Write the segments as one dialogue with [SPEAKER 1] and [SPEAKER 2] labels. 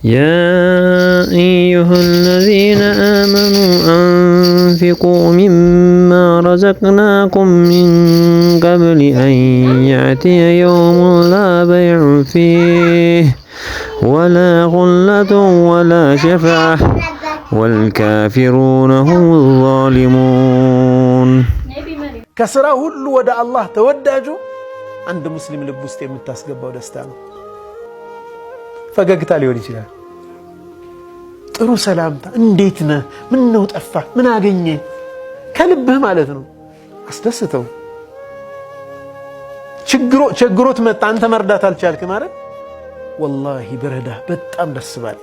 [SPEAKER 1] يا أيها الذين آمنوا أنفقوا مما رزقناكم من قبل أن يأتي يوم لا بيع فيه ولا خلة ولا شفاعة والكافرون هم الظالمون
[SPEAKER 2] كسرى ሁሉ ወደ አላህ ተወዳጁ አንድ ሙስሊም ልብ ውስጥ የምታስገባው ደስታ ነው። ፈገግታ ሊሆን ይችላል፣ ጥሩ ሰላምታ፣ እንዴት ነህ፣ ምን ነው ጠፋ፣ ምን አገኘ፣ ከልብህ ማለት ነው። አስደስተው። ችግሮት መጣ አንተ መርዳት አልቻልክ ማለት ወላሂ ብረዳህ በጣም ደስ ባለ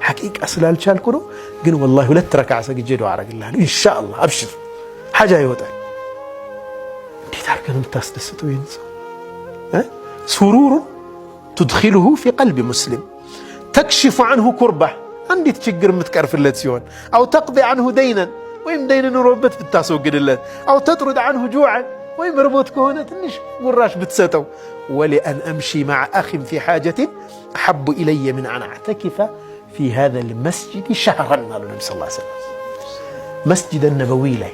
[SPEAKER 2] ሐቂቃ ስላልቻልኩ ነው፣ ግን ወላሂ ሁለት ረካዓ ሰግጄ ዱዓ አረግልሃለሁ ኢንሻአላህ አብሽር ሐጃ ይወጣል። እንዴት አድርገህ ነው የምታስደስተው ይህን ሰው? سرور تدخله في قلب مسلم تكشف عنه كربة عندي تشجر متكرف اللت سيون أو تقضي عنه دينا ويم دين نروبت بتاسوق اللت أو تطرد عنه جوعا ويم ربوت كهونة تنش وراش بتساتو ولأن أمشي مع أخ في حاجة أحب إلي من أن أعتكف في هذا المسجد شهرا قال النبي صلى الله عليه وسلم مسجد النبوي لي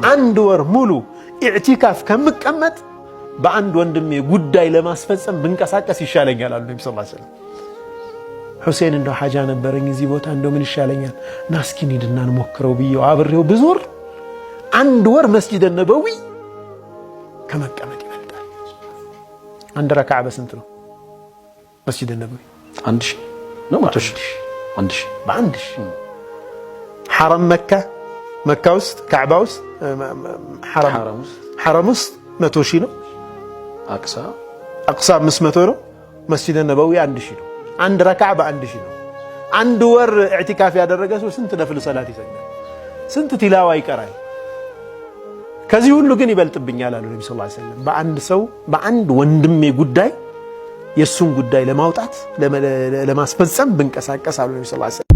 [SPEAKER 2] عند ور مولو اعتكاف كم مكمت በአንድ ወንድሜ ጉዳይ ለማስፈጸም ብንቀሳቀስ ይሻለኛል አሉ ነብዩ ሰለላሁ ዐለይሂ ወሰለም። ሁሴን እንደው ሐጃ ነበረኝ እዚህ ቦታ እንደው ምን ይሻለኛል ናስኪን ሂድና እንሞክረው ብዬው አብሬው ብዙር አንድ ወር መስጂድ ነበዊ ከመቀመጥ ይበልጣል። አንድ ረካዓ በስንት ነው መስጂድ ነበዊ? 1000 ነው ማለት ነው። 1000 በ1000 ሐረም መካ ውስጥ ካዕባ ውስጥ ሐረም ውስጥ 100,000 ነው። አቅሳ 500 ነው። መስጂድ ነበዊ 1000 ነው። አንድ ረካዓ በ1000 ነው። አንድ ወር ኢዕቲካፍ ያደረገ ሰው ስንት ነፍል ሰላት ይሰግዳል? ስንት ቲላዋ ይቀራል? ከዚህ ሁሉ ግን ይበልጥብኛል አሉ ነብዩ ሰለላሁ ዐለይሂ ወሰለም። በአንድ ወንድሜ ጉዳይ የሱን ጉዳይ ለማውጣት ለማስፈጸም ብንቀሳቀስ አሉ ነብዩ ሰለላሁ ዐለይሂ ወሰለም።